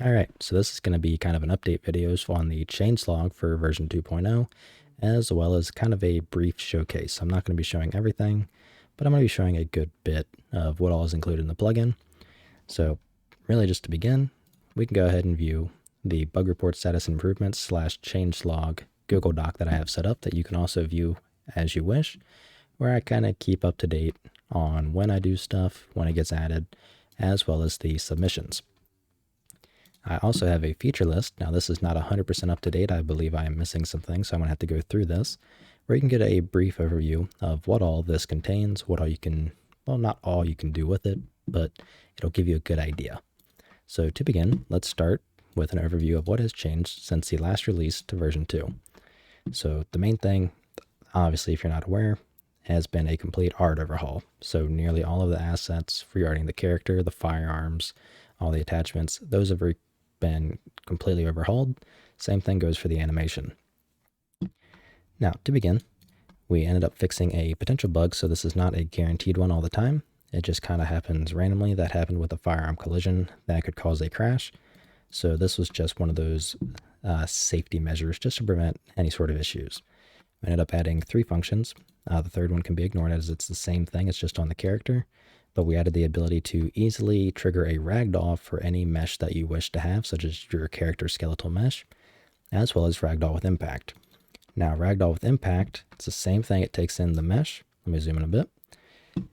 Alright, so this is going to be kind of an update videos on the changelog for version 2.0, as well as kind of a brief showcase. I'm not going to be showing everything, but I'm going to be showing a good bit of what all is included in the plugin. So really just to begin, we can go ahead and view the bug report status improvements / changelog Google Doc that I have set up that you can also view as you wish, where I kind of keep up to date on when I do stuff, when it gets added, as well as the submissions. I also have a feature list. Now this is not 100% up to date. I believe I am missing some things, so I'm going to have to go through this, where you can get a brief overview of what all this contains, what all you can, well, not all you can do with it, but it'll give you a good idea. So to begin, let's start with an overview of what has changed since the last release to version 2. So the main thing, obviously if you're not aware, has been a complete art overhaul. So nearly all of the assets regarding the character, the firearms, all the attachments, those have been completely overhauled. Same thing goes for the animation. Now, to begin, we ended up fixing a potential bug, so this is not a guaranteed one all the time. It just kind of happens randomly. That happened with a firearm collision that could cause a crash. So this was just one of those safety measures just to prevent any sort of issues. We ended up adding 3 functions. The third one can be ignored as it's the same thing, it's just on the character. But we added the ability to easily trigger a ragdoll for any mesh that you wish to have, such as your character skeletal mesh, as well as ragdoll with impact. Now, ragdoll with impact, it's the same thing. It takes in the mesh, let me zoom in a bit,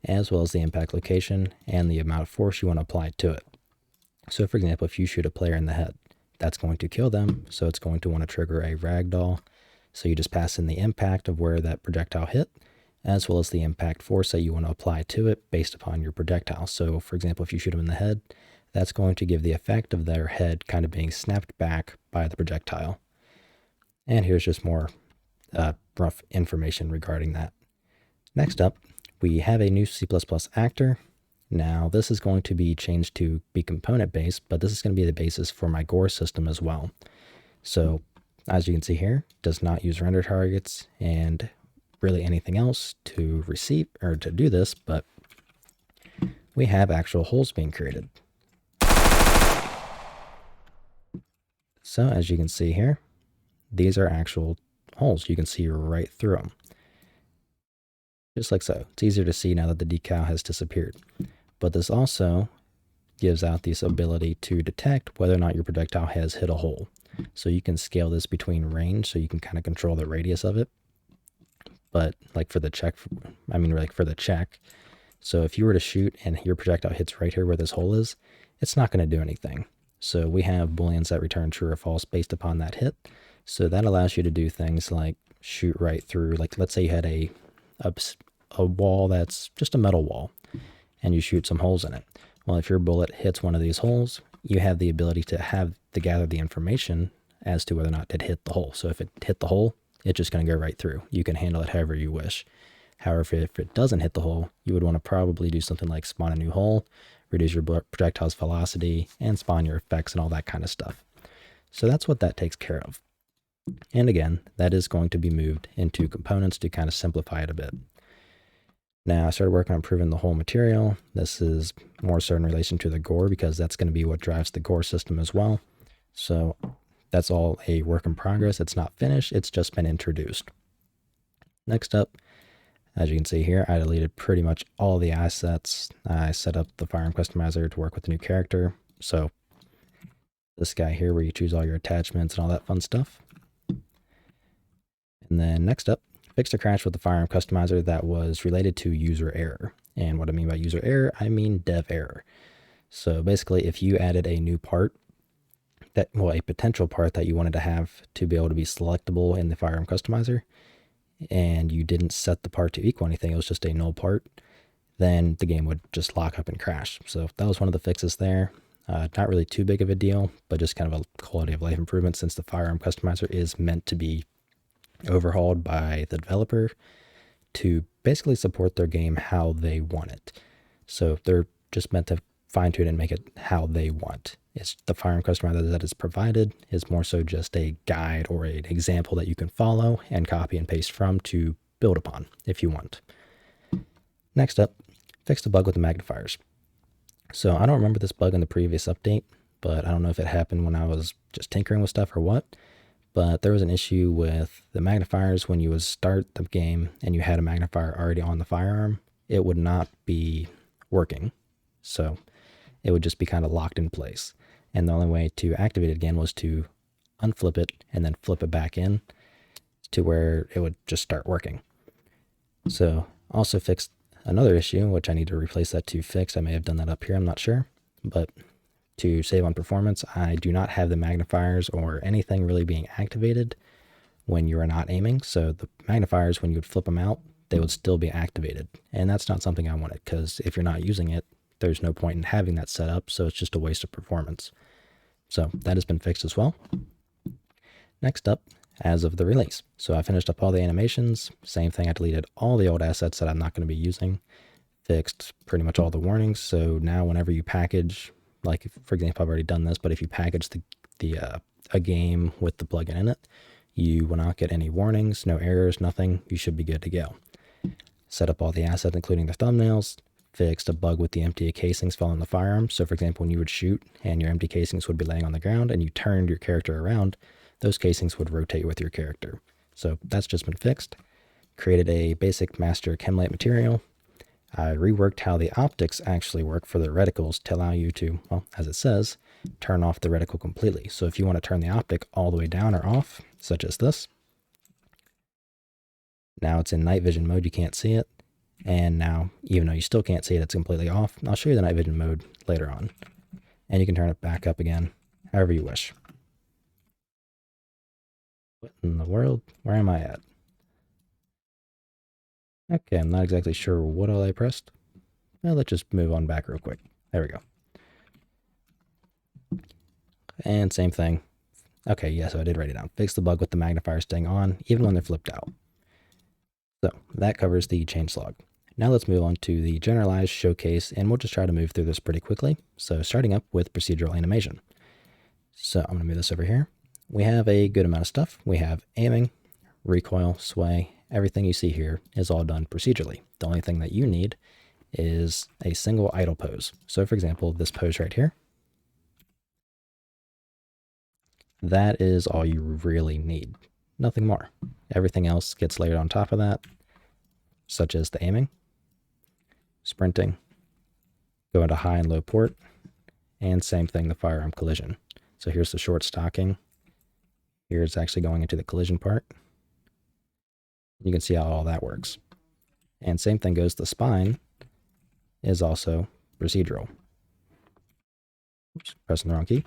as well as the impact location and the amount of force you want to apply to it. So for example, if you shoot a player in the head, that's going to kill them, so it's going to want to trigger a ragdoll. So you just pass in the impact of where that projectile hit, as well as the impact force that you want to apply to it based upon your projectile. So for example, if you shoot them in the head, that's going to give the effect of their head kind of being snapped back by the projectile. And here's just more rough information regarding that. Next up, we have a new C++ actor. Now this is going to be changed to be component based, but this is going to be the basis for my gore system as well. So as you can see here, does not use render targets and really anything else to receive or to do this, but we have actual holes being created. So as you can see here, these are actual holes. You can see right through them. Just like so. It's easier to see now that the decal has disappeared. But this also gives out this ability to detect whether or not your projectile has hit a hole. So you can scale this between range, so you can kind of control the radius of it. But like for the check, so if you were to shoot and your projectile hits right here where this hole is, it's not going to do anything. So we have booleans that return true or false based upon that hit. So that allows you to do things like shoot right through, like let's say you had a wall that's just a metal wall and you shoot some holes in it. Well, if your bullet hits one of these holes, you have the ability to gather the information as to whether or not it hit the hole. So if it hit the hole, it's just going to go right through. You can handle it however you wish. However, if it doesn't hit the hole, you would want to probably do something like spawn a new hole, reduce your projectile's velocity, and spawn your effects and all that kind of stuff. So that's what that takes care of. And again, that is going to be moved into components to kind of simplify it a bit. Now, I started working on improving the whole material. This is more so in relation to the gore because that's going to be what drives the gore system as well. So that's all a work in progress. It's not finished. It's just been introduced. Next up, as you can see here, I deleted pretty much all the assets. I set up the Firearm Customizer to work with the new character. So this guy here where you choose all your attachments and all that fun stuff. And then next up, fixed a crash with the Firearm Customizer that was related to user error. And what I mean by user error, I mean dev error. So basically, if you added a new part, a potential part that you wanted to have to be able to be selectable in the Firearm Customizer, and you didn't set the part to equal anything, it was just a null part, then the game would just lock up and crash. So that was one of the fixes there. Not really too big of a deal, but just kind of a quality of life improvement since the Firearm Customizer is meant to be overhauled by the developer to basically support their game how they want it. So they're just meant to fine-tune and make it how they want. It's the Firearm Customizer that is provided is more so just a guide or an example that you can follow and copy and paste from to build upon if you want. Next up, fix the bug with the magnifiers. So I don't remember this bug in the previous update, but I don't know if it happened when I was just tinkering with stuff or what. But there was an issue with the magnifiers when you would start the game and you had a magnifier already on the firearm, it would not be working. So it would just be kind of locked in place. And the only way to activate it again was to unflip it and then flip it back in to where it would just start working. So also fixed another issue, which I need to replace that to fix. I may have done that up here, I'm not sure. But to save on performance, I do not have the magnifiers or anything really being activated when you are not aiming. So the magnifiers, when you would flip them out, they would still be activated. And that's not something I wanted, because if you're not using it, there's no point in having that set up, so it's just a waste of performance. So that has been fixed as well. Next up, as of the release. So I finished up all the animations. Same thing, I deleted all the old assets that I'm not going to be using. Fixed pretty much all the warnings. So now whenever you package, like for example, I've already done this, but if you package a game with the plugin in it, you will not get any warnings, no errors, nothing. You should be good to go. Set up all the assets, including the thumbnails. Fixed a bug with the empty casings following the firearm. So for example, when you would shoot and your empty casings would be laying on the ground and you turned your character around, those casings would rotate with your character. So that's just been fixed. Created a basic master chem light material. I reworked how the optics actually work for the reticles to allow you to, well, as it says, turn off the reticle completely. So if you want to turn the optic all the way down or off, such as this, now it's in night vision mode, you can't see it. And now, even though you still can't see it, it's completely off. I'll show you the night vision mode later on. And you can turn it back up again, however you wish. What in the world? Where am I at? Okay, I'm not exactly sure what all I pressed. Well, let's just move on back real quick. There we go. And same thing. Okay, yeah, so I did write it down. Fix the bug with the magnifier staying on, even when they're flipped out. So that covers the changelog. Now let's move on to the generalized showcase, and we'll just try to move through this pretty quickly. So starting up with procedural animation. So I'm going to move this over here. We have a good amount of stuff. We have aiming, recoil, sway. Everything you see here is all done procedurally. The only thing that you need is a single idle pose. So for example, this pose right here, that is all you really need. Nothing more. Everything else gets layered on top of that, such as the aiming, sprinting, go into high and low port, and same thing, the firearm collision. So here's the short stocking. Here's actually going into the collision part. You can see how all that works. And same thing goes, the spine is also procedural. Oops, pressing the wrong key.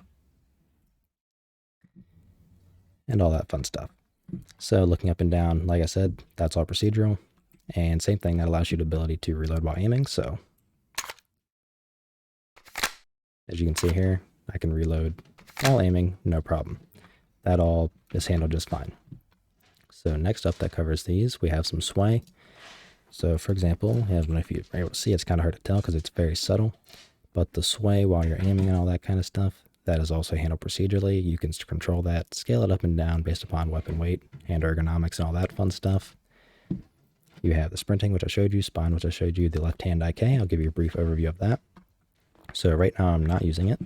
And all that fun stuff. So looking up and down, like I said, that's all procedural. And same thing, that allows you the ability to reload while aiming. So as you can see here, I can reload while aiming, no problem. That all is handled just fine. So next up, that covers these. We have some sway. So for example, if you're able to see, it's kind of hard to tell because it's very subtle. But the sway while you're aiming and all that kind of stuff, that is also handled procedurally. You can control that, scale it up and down based upon weapon weight and ergonomics and all that fun stuff. You have the sprinting, which I showed you, spine, which I showed you, the left-hand IK. I'll give you a brief overview of that. So right now I'm not using it,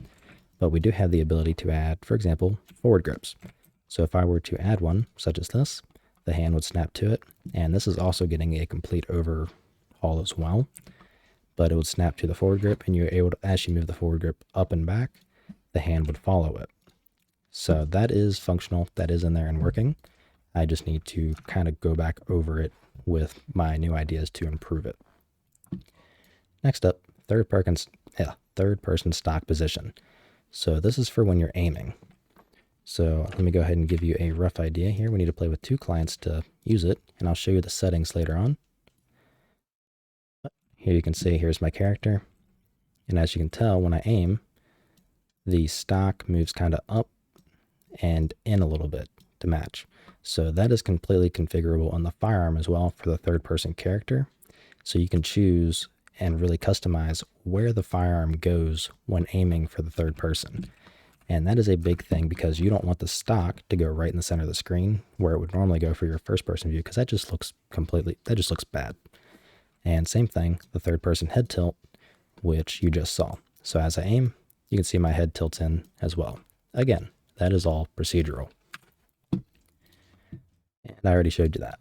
but we do have the ability to add, for example, forward grips. So if I were to add one, such as this, the hand would snap to it, and this is also getting a complete overhaul as well. But it would snap to the forward grip, and you're able to, as you move the forward grip up and back, the hand would follow it. So that is functional, that is in there and working. I just need to kind of go back over it with my new ideas to improve it. Next up, third person stock position. So this is for when you're aiming. So let me go ahead and give you a rough idea here. We need to play with 2 clients to use it, and I'll show you the settings later on. Here you can see, here's my character. And as you can tell, when I aim, the stock moves kind of up and in a little bit to match. So that is completely configurable on the firearm as well for the third person character. So you can choose and really customize where the firearm goes when aiming for the third person. And that is a big thing because you don't want the stock to go right in the center of the screen where it would normally go for your first person view, because that just looks bad. And same thing, the third person head tilt, which you just saw. So as I aim, You can see my head tilts in as well. Again, that is all procedural. And I already showed you that.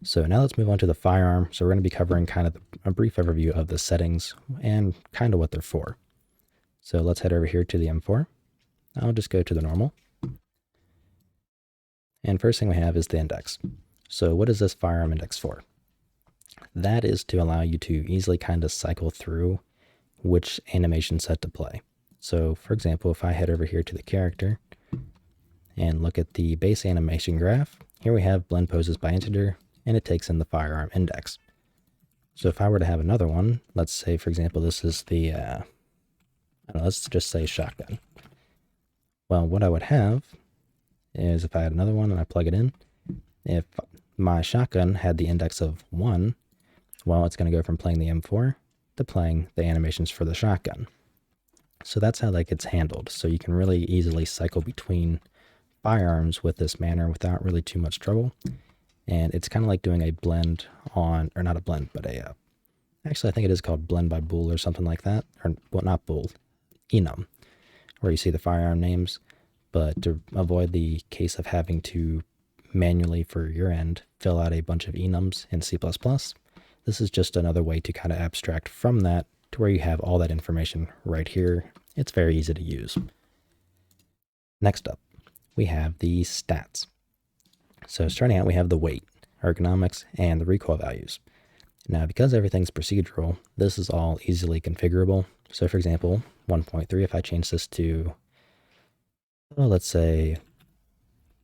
So now let's move on to the firearm. So we're going to be covering kind of a brief overview of the settings and kind of what they're for. So let's head over here to the M4. I'll just go to the normal. And first thing we have is the index. So what is this firearm index for? That is to allow you to easily kind of cycle through which animation set to play. So for example, if I head over here to the character and look at the base animation graph, here we have blend poses by integer, and it takes in the firearm index. So if I were to have another one, let's say, for example, this is the, let's just say shotgun. Well, what I would have is if I had another one and I plug it in, if my shotgun had the index of 1, well, it's going to go from playing the M4 to playing the animations for the shotgun. So that's how that gets handled. So you can really easily cycle between firearms with this manner without really too much trouble. And it's kind of like doing a blend on, or not a blend, but actually I think it is called blend by bool or something like that. Or, well, not bool, enum, where you see the firearm names. But to avoid the case of having to manually, for your end, fill out a bunch of enums in C++, this is just another way to kind of abstract from that to where you have all that information right here. It's very easy to use. Next up, we have the stats. So starting out, we have the weight, ergonomics, and the recoil values. Now, because everything's procedural, this is all easily configurable. So for example, 1.3, if I change this to, well, let's say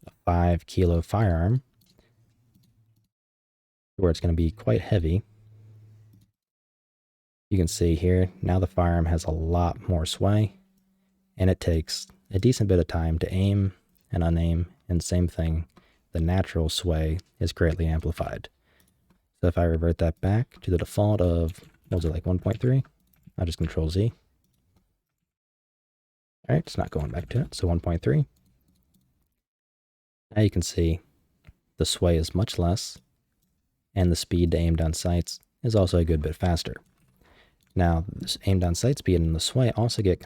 a 5 kilo firearm, where it's going to be quite heavy, you can see here, now the firearm has a lot more sway, and it takes a decent bit of time to aim and unaim, and same thing, the natural sway is greatly amplified. So if I revert that back to the default of, what was it, like 1.3, I'll just Control Z. All right, it's not going back to it, so 1.3. Now you can see the sway is much less, and the speed to aim down sights is also a good bit faster. Now, this aim down sight speed and the sway also get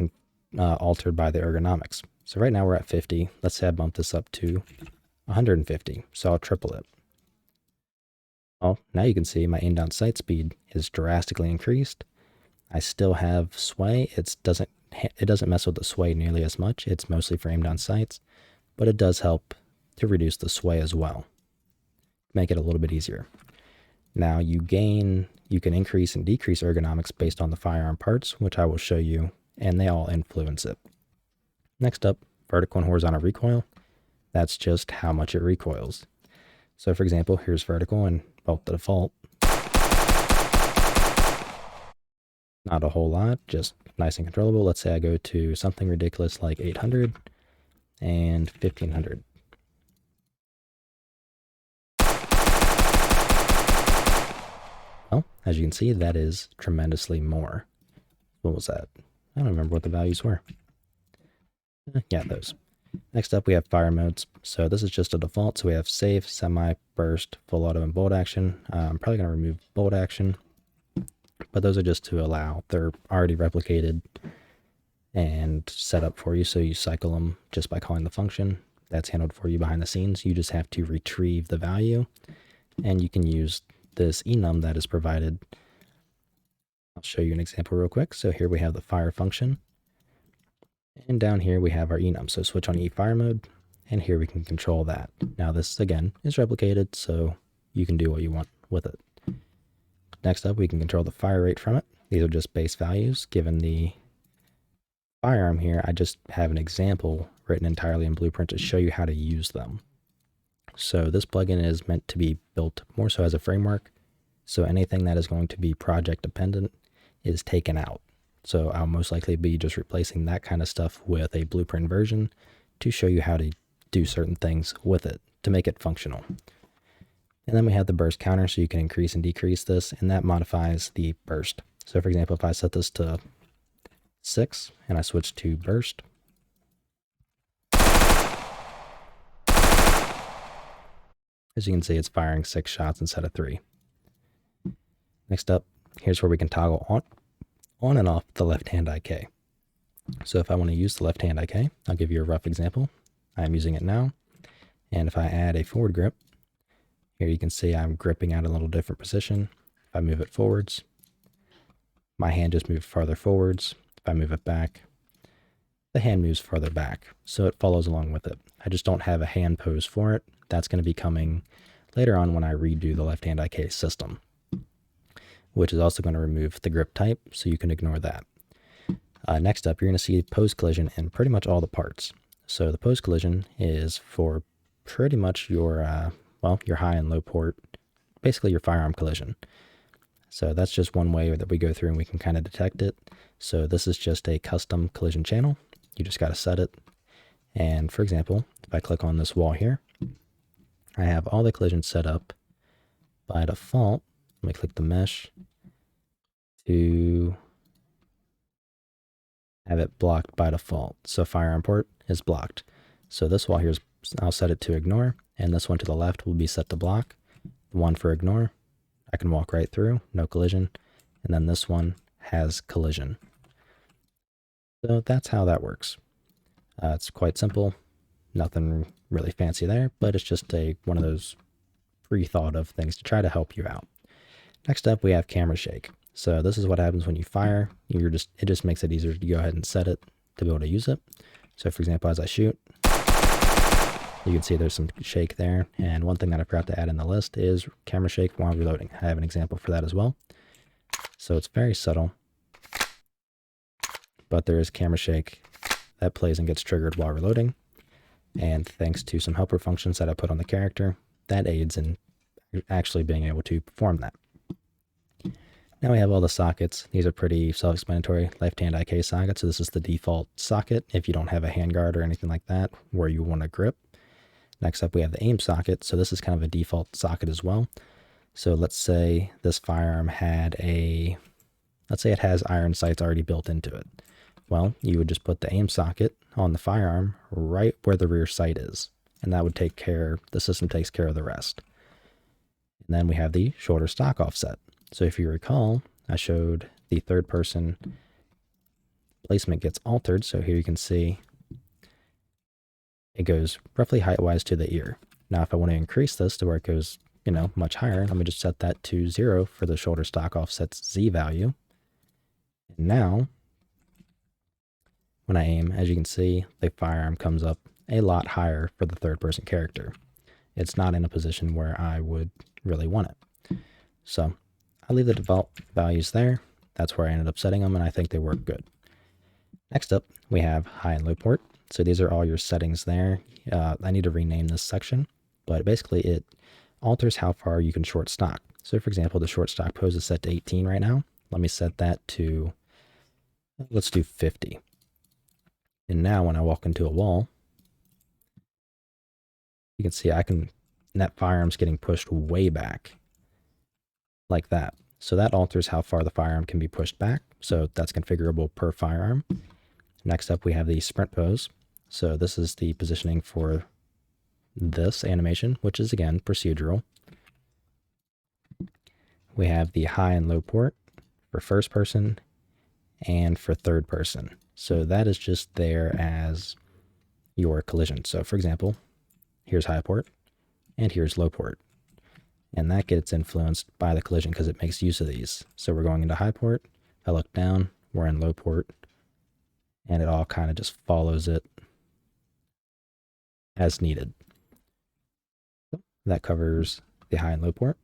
altered by the ergonomics. So right now we're at 50. Let's say I bump this up to 150, so I'll triple it. Well, now you can see my aim down sight speed is drastically increased. I still have sway. It doesn't mess with the sway nearly as much. It's mostly for aim down sights, but it does help to reduce the sway as well, make it a little bit easier. Now you can increase and decrease ergonomics based on the firearm parts, which I will show you, and they all influence it. Next up, vertical and horizontal recoil. That's just how much it recoils. So for example, here's vertical and, well, the default. Not a whole lot, just nice and controllable. Let's say I go to something ridiculous like 800 and 1500. Well, as you can see, that is tremendously more. What was that? I don't remember what the values were. Yeah, those. Next up, we have fire modes. So this is just a default. So we have safe, semi, burst, full auto, and bolt action. I'm probably going to remove bolt action, but those are just to allow, they're already replicated and set up for you. So you cycle them just by calling the function. That's handled for you behind the scenes. You just have to retrieve the value, and you can use this enum that is provided. I'll show you an example real quick. So here we have the fire function, and down here we have our enum. So switch on e-fire mode, and here we can control that. Now this again is replicated, so you can do what you want with it. Next up, we can control the fire rate from it. These are just base values. Given the firearm here, I just have an example written entirely in Blueprint to show you how to use them. So this plugin is meant to be built more so as a framework. So anything that is going to be project dependent is taken out. So I'll most likely be just replacing that kind of stuff with a Blueprint version to show you how to do certain things with it to make it functional. And then we have the burst counter, so you can increase and decrease this, and that modifies the burst. So for example, if I set this to 6 and I switch to burst, as you can see, it's firing 6 shots instead of 3. Next up, here's where we can toggle on and off the left-hand IK. So if I want to use the left hand IK, I'll give you a rough example. I'm using it now. And if I add a forward grip, here you can see I'm gripping out a little different position. If I move it forwards, my hand just moves farther forwards. If I move it back, the hand moves farther back. So it follows along with it. I just don't have a hand pose for it. That's going to be coming later on when I redo the left hand IK system, which is also going to remove the grip type, so you can ignore that. Next up, you're going to see pose collision in pretty much all the parts. So the pose collision is for pretty much your, your high and low port, basically your firearm collision. So that's just one way that we go through and we can kind of detect it. So this is just a custom collision channel. You just got to set it. And for example, if I click on this wall here, I have all the collisions set up by default. Let me click the mesh to have it blocked by default. So firearm port is blocked. So this wall here, I'll set it to ignore, and this one to the left will be set to block. The one for ignore, I can walk right through, no collision. And then this one has collision. So that's how that works. It's quite simple. Nothing really fancy there, but it's just one of those pre-thought of things to try to help you out. Next up, we have camera shake. So this is what happens when you fire. It just makes it easier to go ahead and set it to be able to use it. So for example, as I shoot, you can see there's some shake there. And one thing that I forgot to add in the list is camera shake while reloading. I have an example for that as well. So it's very subtle, but there is camera shake that plays and gets triggered while reloading. And thanks to some helper functions that I put on the character, that aids in actually being able to perform that. Now we have all the sockets. These are pretty self-explanatory. Left-hand IK socket, so this is the default socket if you don't have a handguard or anything like that where you want to grip. Next up, we have the aim socket, so this is kind of a default socket as well. So let's say this firearm let's say it has iron sights already built into it. Well, you would just put the aim socket on the firearm right where the rear sight is, and that would the system takes care of the rest. And then we have the shoulder stock offset. So if you recall, I showed the third person placement gets altered. So here you can see it goes roughly height-wise to the ear. Now, if I want to increase this to where it goes, much higher, let me just set that to 0 for the shoulder stock offset's Z value. And now, when I aim, as you can see, the firearm comes up a lot higher for the third person character. It's not in a position where I would really want it. So I'll leave the default values there. That's where I ended up setting them, and I think they work good. Next up, we have high and low port. So these are all your settings there. I need to rename this section, but basically it alters how far you can short stock. So for example, the short stock pose is set to 18 right now. Let me set that to, let's do 50. And now when I walk into a wall, you can see that firearm's getting pushed way back like that. So that alters how far the firearm can be pushed back. So that's configurable per firearm. Next up, we have the sprint pose. So this is the positioning for this animation, which is again procedural. We have the high and low port for first person and for third person. So that is just there as your collision. So for example, here's high port and here's low port. And that gets influenced by the collision because it makes use of these. So we're going into high port. If I look down, we're in low port. And it all kind of just follows it as needed. That covers the high and low port.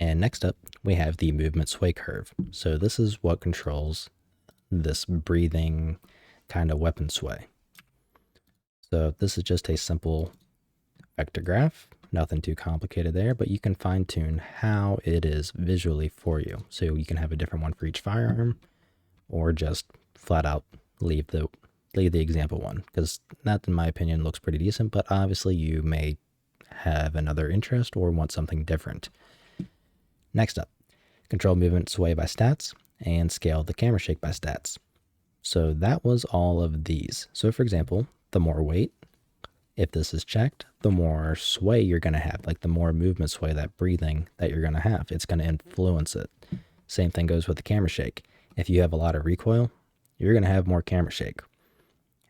And next up, we have the movement sway curve. So this is what controls this breathing kind of weapon sway. So this is just a simple vector graph. Nothing too complicated there, but you can fine tune how it is visually for you. So you can have a different one for each firearm, or just flat out leave the example one, because that, in my opinion, looks pretty decent, but obviously you may have another interest or want something different. Next up, control movement sway by stats and scale the camera shake by stats. So that was all of these. So for example, the more weight, if this is checked, the more sway you're going to have, like the more movement sway, that breathing that you're going to have, it's going to influence it. Same thing goes with the camera shake. If you have a lot of recoil, you're going to have more camera shake.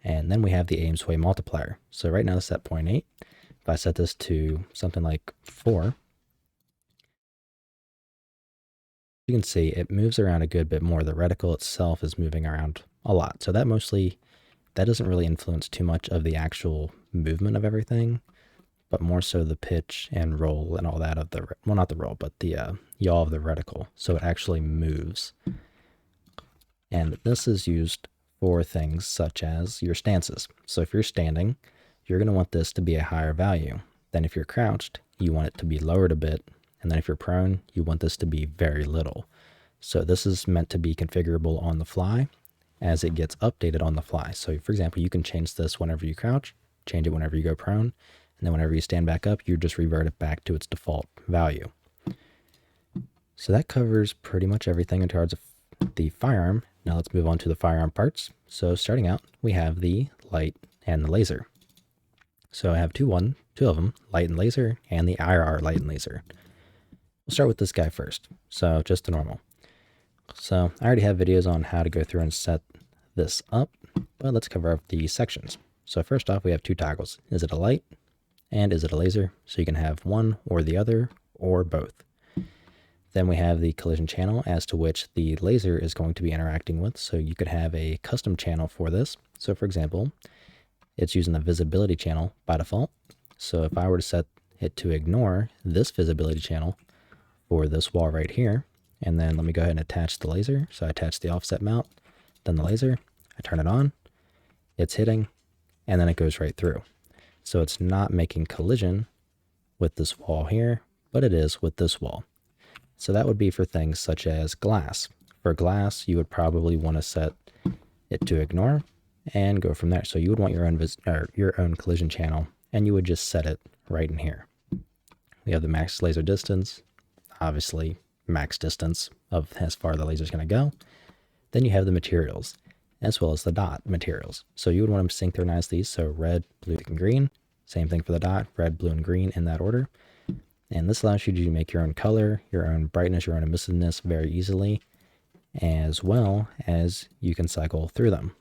And then we have the aim sway multiplier. So right now it's at 0.8. If I set this to something like 4, you can see it moves around a good bit more. The reticle itself is moving around a lot. So that doesn't really influence too much of the actual movement of everything, but more so the pitch and roll and all that of the, well, not the roll, but the yaw of the reticle. So it actually moves. And this is used for things such as your stances. So if you're standing, you're going to want this to be a higher value. Then if you're crouched, you want it to be lowered a bit. And then if you're prone, you want this to be very little. So this is meant to be configurable on the fly as it gets updated on the fly. So for example, you can change this whenever you crouch, change it whenever you go prone, and then whenever you stand back up, you just revert it back to its default value. So that covers pretty much everything in terms of the firearm. Now let's move on to the firearm parts. So starting out, we have the light and the laser. So I have two of them, light and laser, and the IR light and laser. We'll start with this guy first. So just the normal. So I already have videos on how to go through and set this up, but let's cover up the sections. So first off, we have two toggles. Is it a light and is it a laser? So you can have one or the other or both. Then we have the collision channel as to which the laser is going to be interacting with. So you could have a custom channel for this. So for example, it's using the visibility channel by default. So if I were to set it to ignore this visibility channel for this wall right here, and then let me go ahead and attach the laser. So I attach the offset mount, then the laser, I turn it on, it's hitting, and then it goes right through. So it's not making collision with this wall here, but it is with this wall. So that would be for things such as glass. For glass, you would probably want to set it to ignore and go from there. So you would want your own collision channel, and you would just set it right in here. We have the max laser distance, obviously max distance of as far the laser is going to go. Then you have the materials, as well as the dot materials. So you would want to synchronize these. So red, blue, and green. Same thing for the dot, red, blue, and green in that order. And this allows you to make your own color, your own brightness, your own emissiveness very easily, as well as you can cycle through them.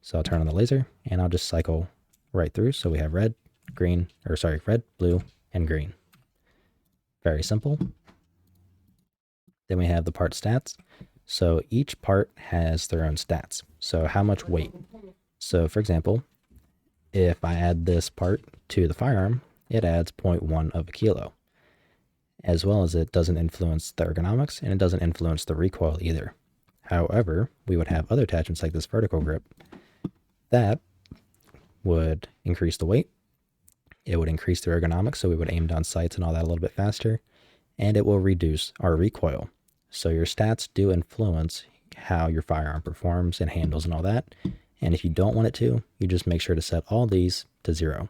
So I'll turn on the laser and I'll just cycle right through. So we have red, blue, and green. Very simple. Then we have the part stats. So each part has their own stats. So how much weight? So for example, if I add this part to the firearm, it adds 0.1 of a kilo. As well as it doesn't influence the ergonomics and it doesn't influence the recoil either. However, we would have other attachments like this vertical grip that would increase the weight. It would increase the ergonomics, so we would aim down sights and all that a little bit faster, and it will reduce our recoil. So your stats do influence how your firearm performs and handles and all that. And if you don't want it to, you just make sure to set all these to 0.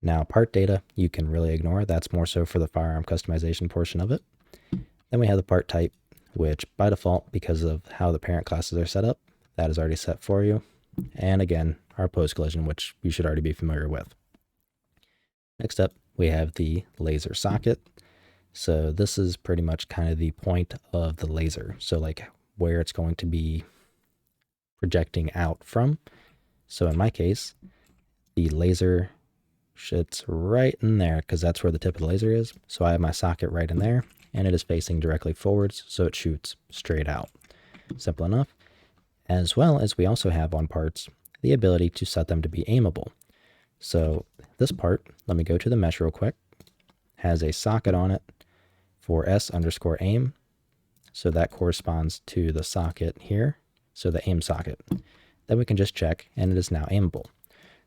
Now, part data, you can really ignore. That's more so for the firearm customization portion of it. Then we have the part type, which by default, because of how the parent classes are set up, that is already set for you. And again, our post collision, which you should already be familiar with. Next up, we have the laser socket. So this is pretty much kind of the point of the laser. So like where it's going to be projecting out from. So in my case, the laser shits right in there because that's where the tip of the laser is. So I have my socket right in there and it is facing directly forwards, so it shoots straight out. Simple enough. As well as we also have on parts the ability to set them to be aimable. So this part, let me go to the mesh real quick, has a socket on it for S_aim. So that corresponds to the socket here. So the aim socket. Then we can just check and it is now aimable.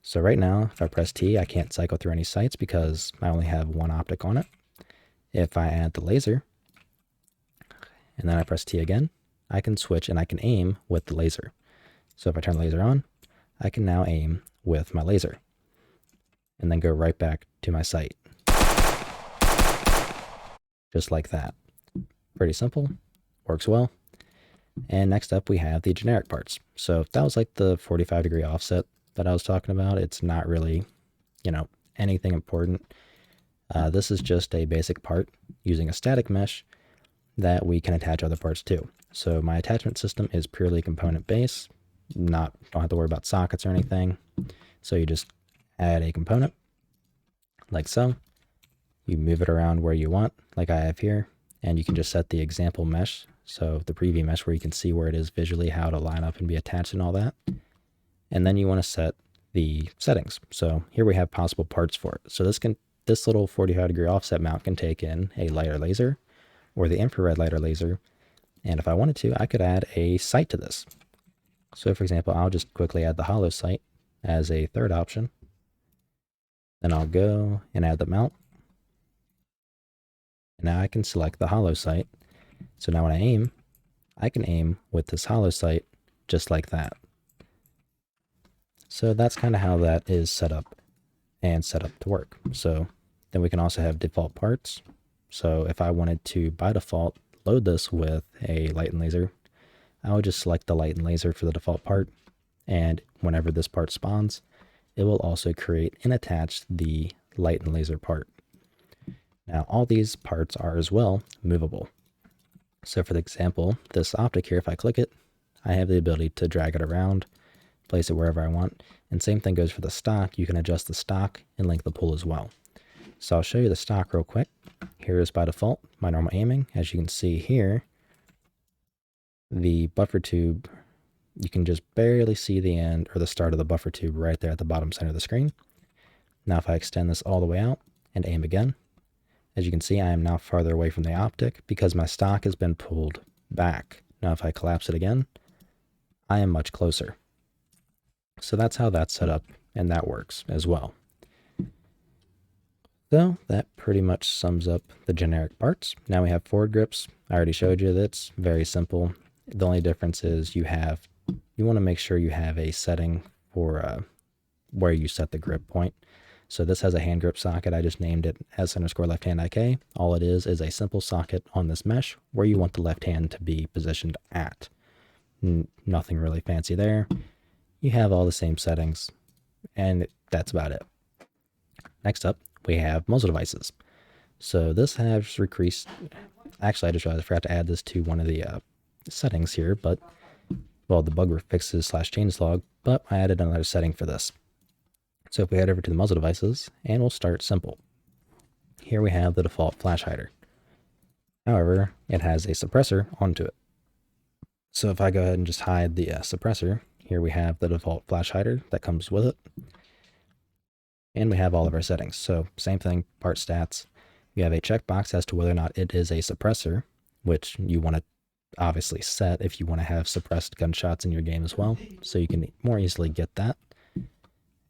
So right now, if I press T, I can't cycle through any sights because I only have one optic on it. If I add the laser, and then I press T again, I can switch and I can aim with the laser. So if I turn the laser on, I can now aim with my laser. And then go right back to my sight. Just like that. Pretty simple, works well. And next up we have the generic parts. So if that was like the 45-degree offset that I was talking about, it's not really, anything important. This is just a basic part using a static mesh that we can attach other parts to. So my attachment system is purely component based, don't have to worry about sockets or anything. So you just add a component like so. You move it around where you want, like I have here, and you can just set the example mesh, so the preview mesh where you can see where it is visually, how to line up and be attached and all that. And then you want to set the settings. So here we have possible parts for it. So this little 45-degree offset mount can take in a lighter laser or the infrared lighter laser. And if I wanted to, I could add a sight to this. So for example, I'll just quickly add the hollow sight as a third option. Then I'll go and add the mount. And now I can select the hollow sight. So now when I aim, I can aim with this hollow sight just like that. So that's kind of how that is set up to work. So then we can also have default parts. So if I wanted to, by default, load this with a light and laser, I would just select the light and laser for the default part. And whenever this part spawns, it will also create and attach the light and laser part. Now, all these parts are as well movable. So for the example, this optic here, if I click it, I have the ability to drag it around, place it wherever I want. And same thing goes for the stock. You can adjust the stock and link the pull as well. So I'll show you the stock real quick. Here is by default my normal aiming. As you can see here, the buffer tube, you can just barely see the end or the start of the buffer tube right there at the bottom center of the screen. Now if I extend this all the way out and aim again, as you can see, I am now farther away from the optic because my stock has been pulled back. Now if I collapse it again, I am much closer. So that's how that's set up, and that works as well. So that pretty much sums up the generic parts. Now we have forward grips. I already showed you that's very simple. The only difference is you want to make sure you have a setting for where you set the grip point. So this has a hand grip socket. I just named it S_left hand IK. All it is a simple socket on this mesh where you want the left hand to be positioned at. Nothing really fancy there. You have all the same settings, and that's about it. Next up, we have muzzle devices. So this has increased. Actually, I just realized I forgot to add this to one of the settings here, but well, the bug fixes / changelog, but I added another setting for this. So if we head over to the muzzle devices, and we'll start simple. Here we have the default flash hider. However, it has a suppressor onto it. So if I go ahead and just hide the suppressor, here we have the default flash hider that comes with it. And we have all of our settings. So same thing, part stats. You have a checkbox as to whether or not it is a suppressor, which you want to obviously set if you want to have suppressed gunshots in your game as well. So you can more easily get that.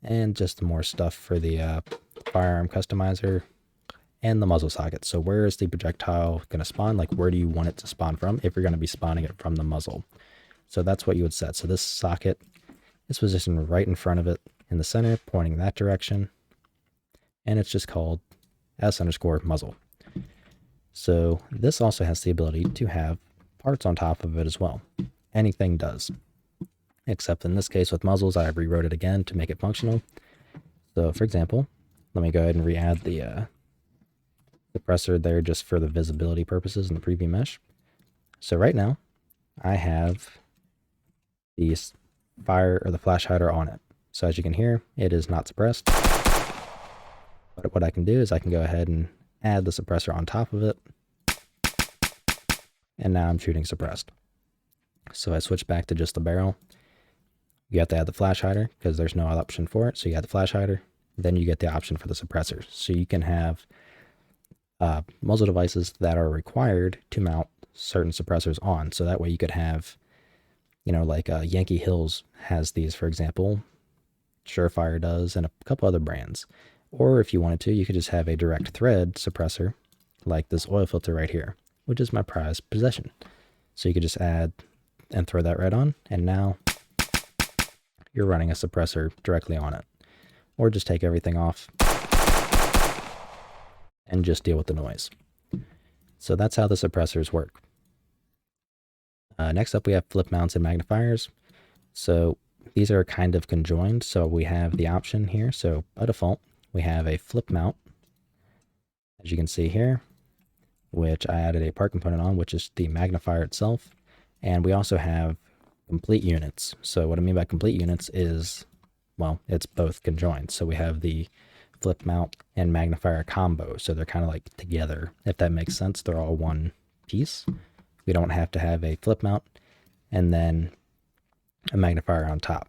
And just more stuff for the firearm customizer and the muzzle socket. So where is the projectile going to spawn? Like where do you want it to spawn from if you're going to be spawning it from the muzzle? So that's what you would set. So this socket is positioned right in front of it in the center, pointing that direction. And it's just called S_muzzle. So this also has the ability to have parts on top of it as well. Anything does. Except in this case with muzzles, I rewrote it again to make it functional. So for example, let me go ahead and re-add the suppressor there just for the visibility purposes in the preview mesh. So right now, I have the flash hider on it. So as you can hear, it is not suppressed. But what I can do is I can go ahead and add the suppressor on top of it. And now I'm shooting suppressed. So I switch back to just the barrel. You have to add the flash hider because there's no other option for it. So you add the flash hider, then you get the option for the suppressor. So you can have muzzle devices that are required to mount certain suppressors on. So that way you could have, like Yankee Hills has these, for example. Surefire does, and a couple other brands. Or if you wanted to, you could just have a direct thread suppressor like this oil filter right here, which is my prized possession. So you could just add and throw that right on, and now you're running a suppressor directly on it. Or just take everything off and just deal with the noise. So that's how the suppressors work. Next up, we have flip mounts and magnifiers. So these are kind of conjoined. So we have the option here. So by default, we have a flip mount, as you can see here, which I added a part component on, which is the magnifier itself. And we also have complete units. So what I mean by complete units is, well, it's both conjoined. So we have the flip mount and magnifier combo. So they're kind of like together, if that makes sense. They're all one piece. We don't have to have a flip mount and then a magnifier on top.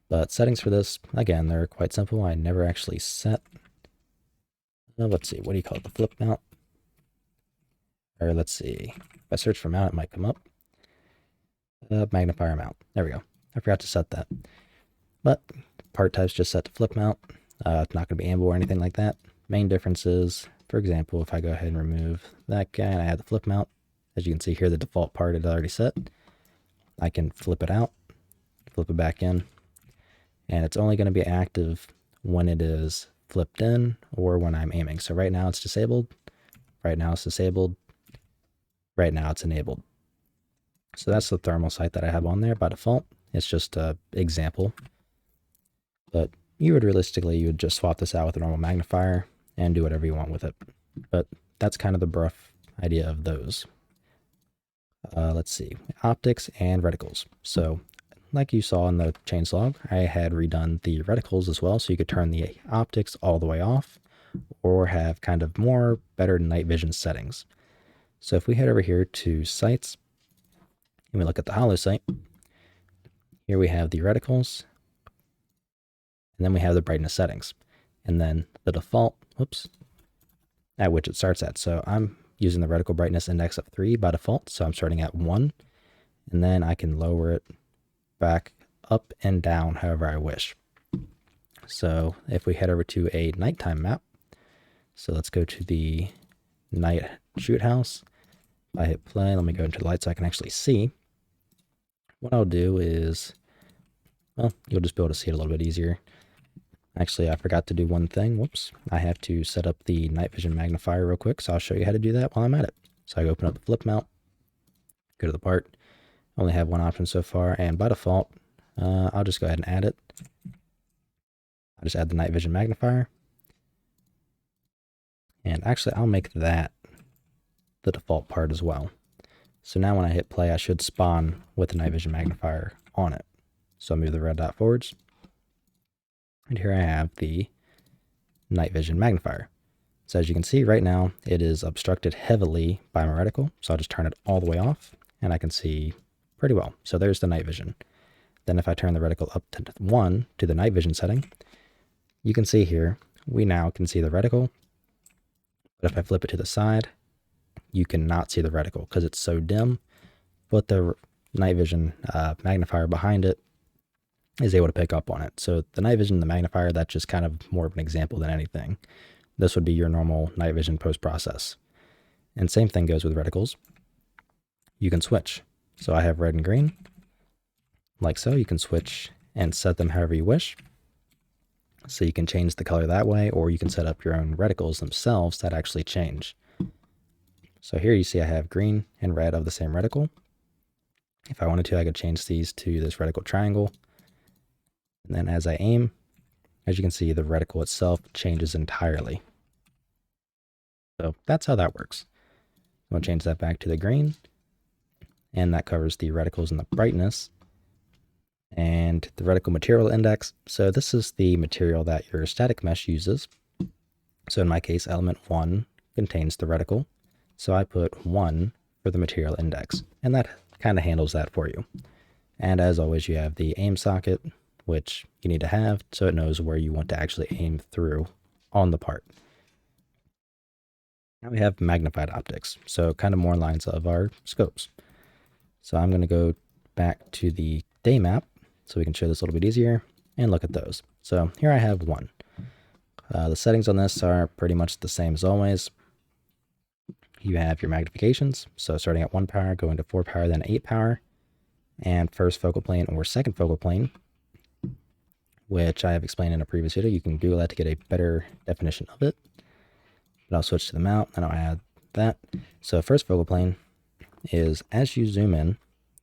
But settings for this, again, they're quite simple. I never actually set, let's see, what do you call it? The flip mount? Or let's see, if I search for mount, it might come up. Magnifier mount. There we go. I forgot to set that. But part type's just set to flip mount. It's not going to be amble or anything like that. Main difference is, for example, if I go ahead and remove that guy and I add the flip mount, as you can see here, the default part is already set. I can flip it out, flip it back in, and it's only going to be active when it is flipped in or when I'm aiming. So right now it's disabled, right now it's disabled, right now it's enabled. So that's the thermal sight that I have on there by default. It's just an example, but you would just swap this out with a normal magnifier and do whatever you want with it. But that's kind of the rough idea of those. Let's see, optics and reticles. So like you saw in the changelog, I had redone the reticles as well, so you could turn the optics all the way off or have kind of better night vision settings. So if we head over here to sights and we look at the hollow sight, here we have the reticles, and then we have the brightness settings, and then the default, at which it starts at. So I'm using the reticle brightness index of 3 by default, so I'm starting at 1, and then I can lower it back up and down however I wish. So if we head over to a nighttime map, so let's go to the night shoot house. I hit play, let me go into the light so I can actually see. What I'll do is, well, you'll just be able to see it a little bit easier. Actually, I forgot to do one thing. I have to set up the night vision magnifier real quick, so I'll show you how to do that while I'm at it. So I open up the flip mount, go to the part. I only have one option so far, and by default, I'll just go ahead and add it. I'll just add the night vision magnifier. And actually, I'll make that the default part as well. So now when I hit play, I should spawn with the night vision magnifier on it. So I'll move the red dot forwards. And here I have the night vision magnifier. So as you can see right now, it is obstructed heavily by my reticle. So I'll just turn it all the way off and I can see pretty well. So there's the night vision. Then if I turn the reticle up to 1 to the night vision setting, you can see here, we now can see the reticle. But if I flip it to the side, you cannot see the reticle because it's so dim, but the night vision magnifier behind it is able to pick up on it. So the night vision and the magnifier, that's just kind of more of an example than anything. This would be your normal night vision post-process. And same thing goes with reticles. You can switch. So I have red and green, like so. You can switch and set them however you wish. So you can change the color that way, or you can set up your own reticles themselves that actually change. So here you see I have green and red of the same reticle. If I wanted to, I could change these to this reticle triangle. And then as I aim, as you can see, the reticle itself changes entirely. So that's how that works. I'm going to change that back to the green. And that covers the reticles and the brightness. And the reticle material index. So this is the material that your static mesh uses. So in my case, element 1 contains the reticle. So I put 1 for the material index. And that kind of handles that for you. And as always, you have the aim socket, which you need to have so it knows where you want to actually aim through on the part. Now we have magnified optics, so kind of more lines of our scopes. So I'm going to go back to the day map so we can show this a little bit easier and look at those. So here I have 1. The settings on this are pretty much the same as always. You have your magnifications, so starting at 1 power, going to 4 power, then 8 power, and first focal plane or second focal plane, which I have explained in a previous video. You can Google that to get a better definition of it. But I'll switch to the mount, and I'll add that. So first focal plane is as you zoom in,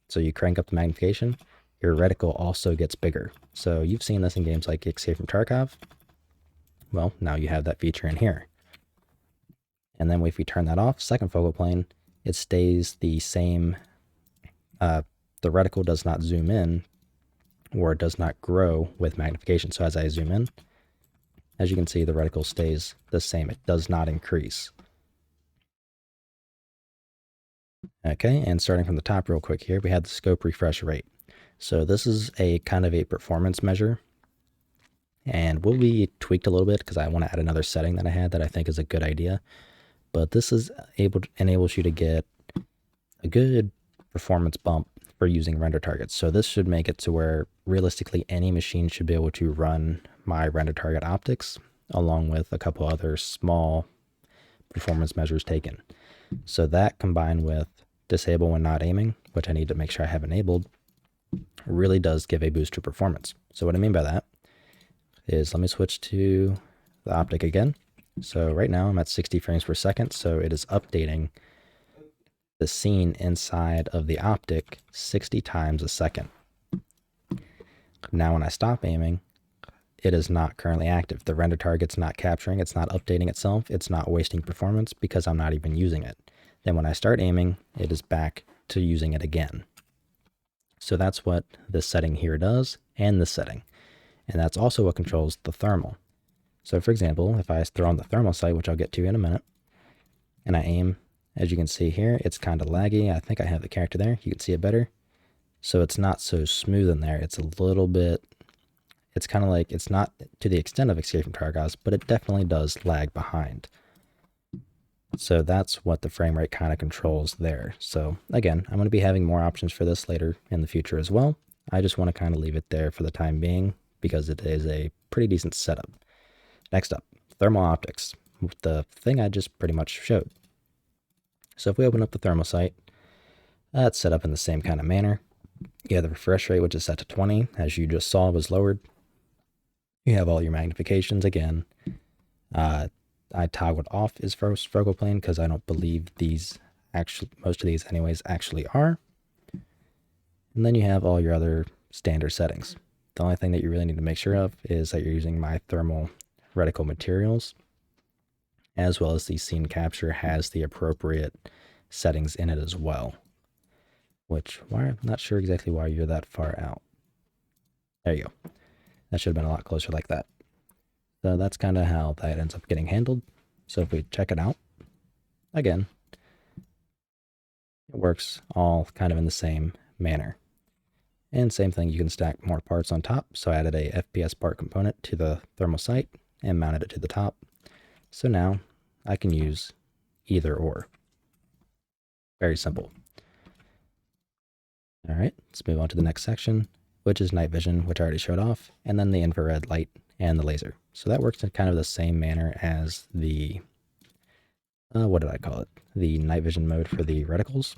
so you crank up the magnification, your reticle also gets bigger. So you've seen this in games like Escape from Tarkov. Well, now you have that feature in here. And then if we turn that off, second focal plane, it stays the same the reticle does not zoom in or it does not grow with magnification. So as I zoom in, as you can see, the reticle stays the same. It does not increase. Okay, and starting from the top real quick here, we have the scope refresh rate. So this is a kind of a performance measure, and will be tweaked a little bit because I want to add another setting that I had that I think is a good idea. But this is enables you to get a good performance bump for using render targets. So this should make it to where realistically any machine should be able to run my render target optics along with a couple other small performance measures taken. So that combined with disable when not aiming, which I need to make sure I have enabled, really does give a boost to performance. So what I mean by that is, let me switch to the optic again. So right now I'm at 60 frames per second, so it is updating the scene inside of the optic 60 times a second. Now when I stop aiming, it is not currently active. The render target's not capturing, it's not updating itself, it's not wasting performance because I'm not even using it. Then when I start aiming, it is back to using it again. So that's what this setting here does, and this setting. And that's also what controls the thermal. So for example, if I throw on the thermal sight, which I'll get to in a minute, and I aim, as you can see here, it's kind of laggy. I think I have the character there. You can see it better. So it's not so smooth in there. It's a little bit, it's kind of like, it's not to the extent of Escape from Tarkov, but it definitely does lag behind. So that's what the frame rate kind of controls there. So again, I'm going to be having more options for this later in the future as well. I just want to kind of leave it there for the time being because it is a pretty decent setup. Next up, thermal optics, the thing I just pretty much showed. So if we open up the thermal sight, it's set up in the same kind of manner. You have the refresh rate, which is set to 20, as you just saw was lowered. You have all your magnifications again. I toggled off is first focal plane because I don't believe these actually, most of these anyways, actually are. And then you have all your other standard settings. The only thing that you really need to make sure of is that you're using my thermal reticle materials, as well as the scene capture has the appropriate settings in it as well. Which, I'm not sure exactly why you're that far out. There you go. That should have been a lot closer like that. So that's kind of how that ends up getting handled. So if we check it out, again, it works all kind of in the same manner. And same thing, you can stack more parts on top. So I added a FPS part component to the thermal sight and mounted it to the top. So now I can use either or. Very simple. All right, let's move on to the next section, which is night vision, which I already showed off, and then the infrared light and the laser. So that works in kind of the same manner as the, what did I call it? The night vision mode for the reticles.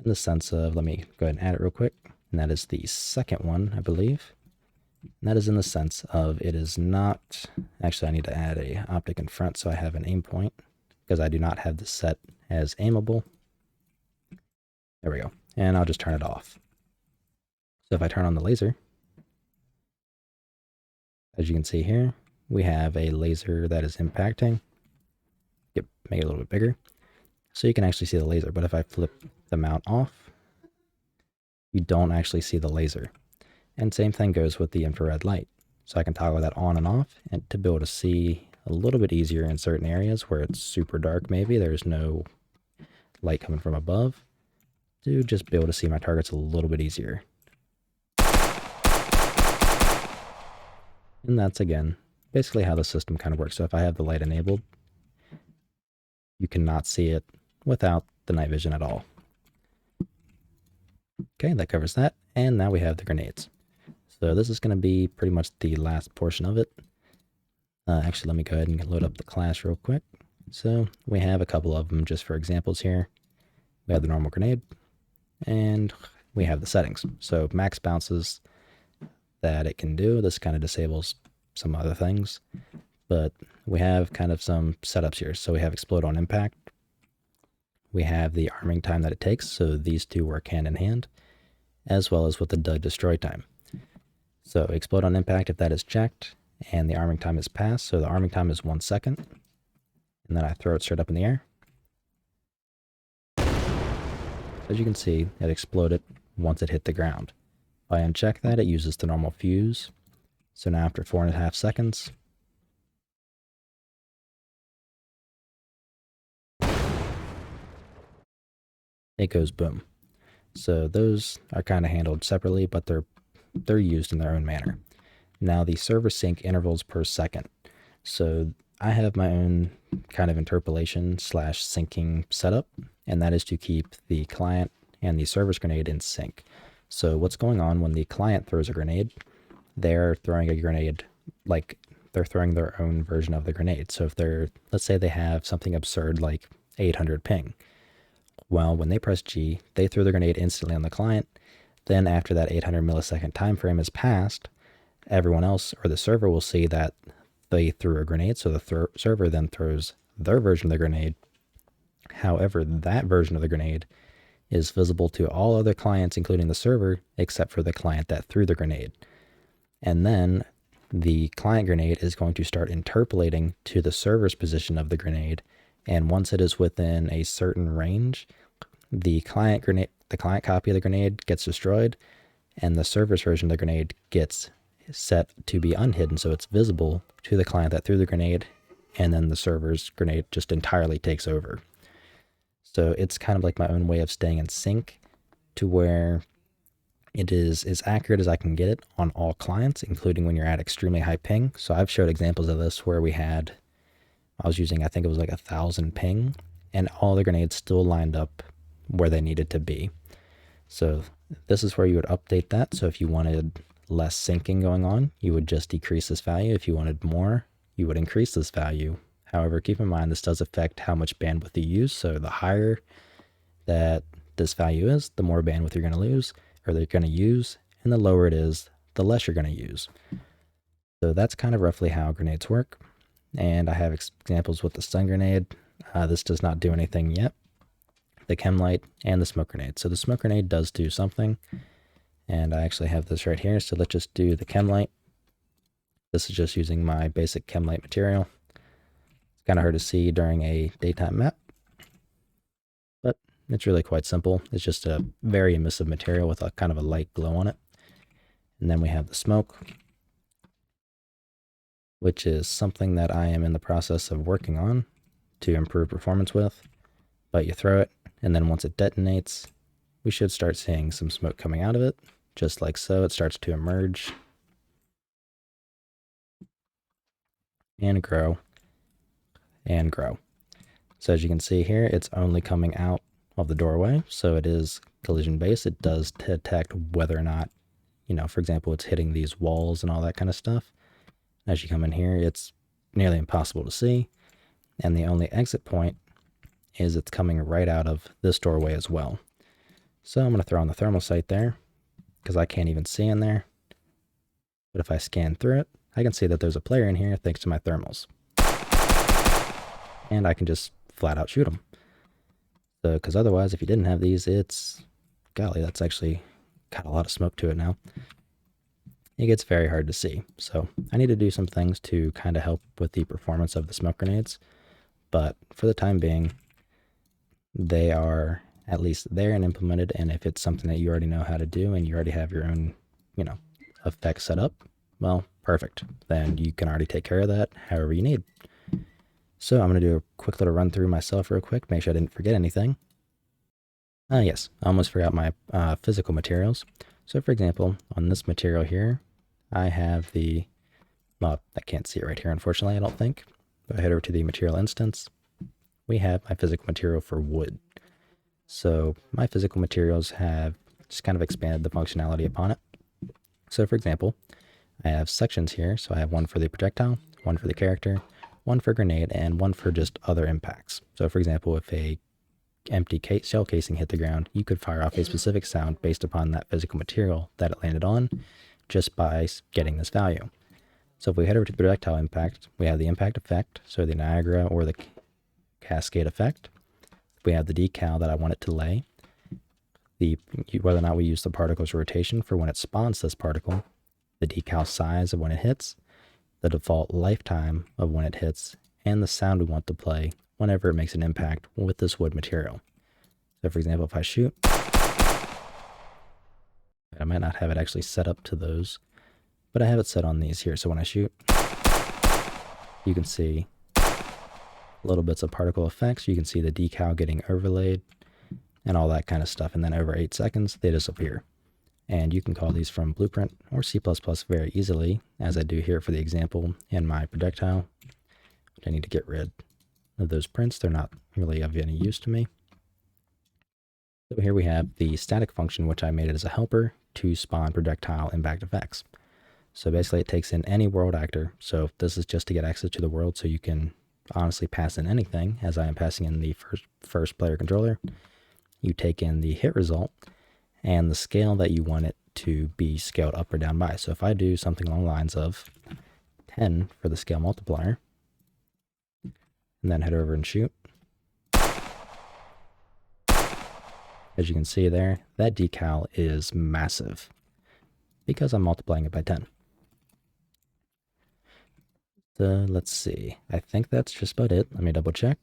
In the sense of, let me go ahead and add it real quick. And that is the second one, I believe. And that is in the sense of it is not, actually I need to add a optic in front so I have an aim point because I do not have this set as aimable. There we go. And I'll just turn it off. So if I turn on the laser, as you can see here, we have a laser that is impacting. Make it a little bit bigger. So you can actually see the laser, but if I flip the mount off, you don't actually see the laser. And same thing goes with the infrared light. So I can toggle that on and off and to be able to see a little bit easier in certain areas where it's super dark maybe, there's no light coming from above, to just be able to see my targets a little bit easier. And that's, again, basically how the system kind of works. So if I have the light enabled, you cannot see it without the night vision at all. Okay, that covers that. And now we have the grenades. So this is going to be pretty much the last portion of it. Actually, let me go ahead and load up the class real quick. So we have a couple of them just for examples here. We have the normal grenade, and we have the settings. So max bounces that it can do. This kind of disables some other things, but we have kind of some setups here. So we have explode on impact. We have the arming time that it takes. So these two work hand in hand, as well as with the destroy time. So explode on impact, if that is checked, and the arming time is passed. So the arming time is 1 second. And then I throw it straight up in the air. As you can see, it exploded once it hit the ground. If I uncheck that, it uses the normal fuse. So now after 4.5 seconds, it goes boom. So those are kind of handled separately, but they're used in their own manner. Now the server sync intervals per second. So I have my own kind of interpolation / syncing setup, and that is to keep the client and the server's grenade in sync. So what's going on when the client throws a grenade, they're throwing a grenade like they're throwing their own version of the grenade. So if let's say they have something absurd like 800 ping. Well, when they press G, they throw the grenade instantly on the client. Then after that 800 millisecond time frame is passed, everyone else or the server will see that they threw a grenade, so the server then throws their version of the grenade. However, that version of the grenade is visible to all other clients, including the server, except for the client that threw the grenade. And then the client grenade is going to start interpolating to the server's position of the grenade. And once it is within a certain range, the client copy of the grenade gets destroyed, and the server's version of the grenade gets set to be unhidden, so it's visible to the client that threw the grenade, and then the server's grenade just entirely takes over. So it's kind of like my own way of staying in sync to where it is as accurate as I can get it on all clients, including when you're at extremely high ping. So I've showed examples of this where I was using, I think it was like 1,000 ping, and all the grenades still lined up where they needed to be. So this is where you would update that. So if you wanted less syncing going on, you would just decrease this value. If you wanted more, you would increase this value. However, keep in mind this does affect how much bandwidth you use. So the higher that this value is, the more bandwidth you're going to lose, or they're going to use, and the lower it is, the less you're going to use. So that's kind of roughly how grenades work. And I have examples with the stun grenade. This does not do anything yet. The chem light and the smoke grenade. So the smoke grenade does do something, and I actually have this right here. So let's just do the chem light. This is just using my basic chem light material. It's kind of hard to see during a daytime map, but it's really quite simple. It's just a very emissive material with a kind of a light glow on it. And then we have the smoke, which is something that I am in the process of working on to improve performance with. But you throw it, and then once it detonates, we should start seeing some smoke coming out of it, just like so. It starts to emerge and grow and grow. So as you can see here, it's only coming out of the doorway, so it is collision based. It does detect whether or not, for example, it's hitting these walls and all that kind of stuff. As you come in here, it's nearly impossible to see, and the only exit point is it's coming right out of this doorway as well. So I'm going to throw on the thermal sight there, because I can't even see in there. But if I scan through it, I can see that there's a player in here thanks to my thermals. And I can just flat out shoot them. So, because otherwise, if you didn't have these, golly, that's actually got a lot of smoke to it now. It gets very hard to see. So I need to do some things to kind of help with the performance of the smoke grenades. But for the time being, they are at least there and implemented. And if it's something that you already know how to do and you already have your own, effects set up, well, perfect. Then you can already take care of that however you need. So I'm going to do a quick little run through myself real quick, make sure I didn't forget anything. Yes, I almost forgot my physical materials. So for example, on this material here, I have I can't see it right here, unfortunately, I don't think. If I head over to the material instance, we have my physical material for wood. So my physical materials have just kind of expanded the functionality upon it. So for example, I have sections here. So I have one for the projectile, one for the character, one for grenade, and one for just other impacts. So for example, if a empty shell casing hit the ground, you could fire off a specific sound based upon that physical material that it landed on just by getting this value. So if we head over to the projectile impact, we have the impact effect, so the Niagara or the cascade effect. We have the decal that I want it to lay, whether or not we use the particle's rotation for when it spawns this particle, the decal size of when it hits, the default lifetime of when it hits, and the sound we want to play whenever it makes an impact with this wood material. So for example, if I shoot, I might not have it actually set up to those, but I have it set on these here. So when I shoot, you can see little bits of particle effects. You can see the decal getting overlaid and all that kind of stuff. And then over 8 seconds, they disappear. And you can call these from Blueprint or C++ very easily, as I do here for the example in my projectile. I need to get rid of those prints. They're not really of any use to me. So here we have the static function, which I made it as a helper to spawn projectile impact effects. So basically it takes in any world actor. So this is just to get access to the world, so you can honestly pass in anything, as I am passing in the first player controller. You take in the hit result and the scale that you want it to be scaled up or down by. So if I do something along the lines of 10 for the scale multiplier, and then head over and shoot, as you can see there, that decal is massive because I'm multiplying it by 10. So let's see. I think that's just about it. Let me double check.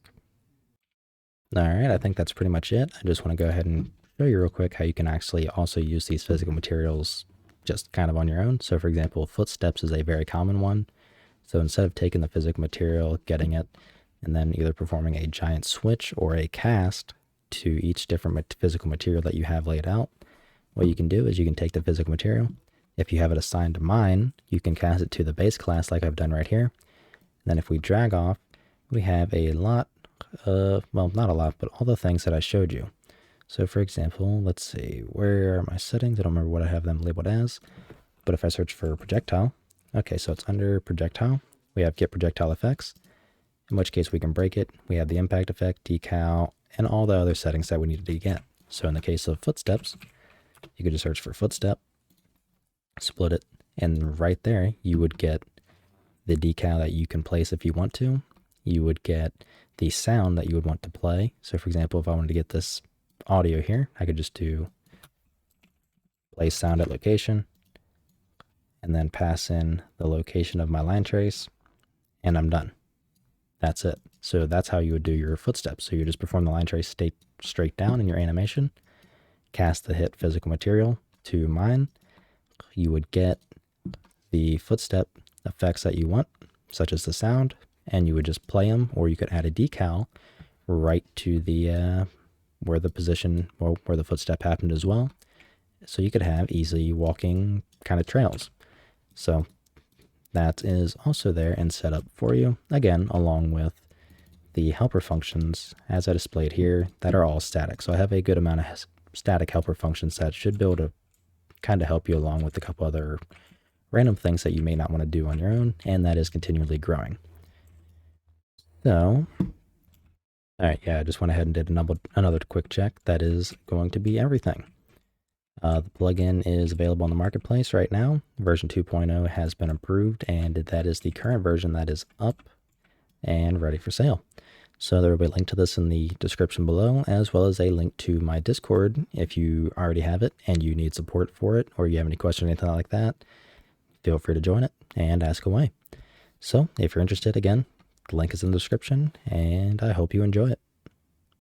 All right, I think that's pretty much it. I just want to go ahead and show you real quick how you can actually also use these physical materials just kind of on your own. So for example, footsteps is a very common one. So instead of taking the physical material, getting it, and then either performing a giant switch or a cast to each different physical material that you have laid out, what you can do is you can take the physical material. If you have it assigned to mine, you can cast it to the base class like I've done right here. And then if we drag off, we have a lot of, well, not a lot, but all the things that I showed you. So for example, let's see, where are my settings? I don't remember what I have them labeled as, but if I search for projectile, okay, so it's under projectile. We have get projectile effects, in which case we can break it. We have the impact effect, decal, and all the other settings that we needed to get. So in the case of footsteps, you could just search for footstep, split it, and right there you would get the decal that you can place if you want to. You would get the sound that you would want to play. So for example, if I wanted to get this audio here, I could just do play sound at location and then pass in the location of my line trace, and I'm done. That's it. So that's how you would do your footsteps. So you just perform the line trace straight down in your animation, cast the hit physical material to mine. You would get the footstep effects that you want, such as the sound, and you would just play them, or you could add a decal right to the where the position, or where the footstep happened as well. So you could have easy walking kind of trails. So that is also there and set up for you, again, along with the helper functions as I displayed here that are all static. So I have a good amount of static helper functions that should be able to kind of help you along with a couple other random things that you may not want to do on your own, and that is continually growing. So, all right, yeah, I just went ahead and did another quick check. That is going to be everything. The plugin is available on the marketplace right now. Version 2.0 has been approved, and that is the current version that is up and ready for sale. So there will be a link to this in the description below, as well as a link to my Discord if you already have it and you need support for it, or you have any questions or anything like that. Feel free to join it and ask away. So if you're interested, again, the link is in the description, and I hope you enjoy it.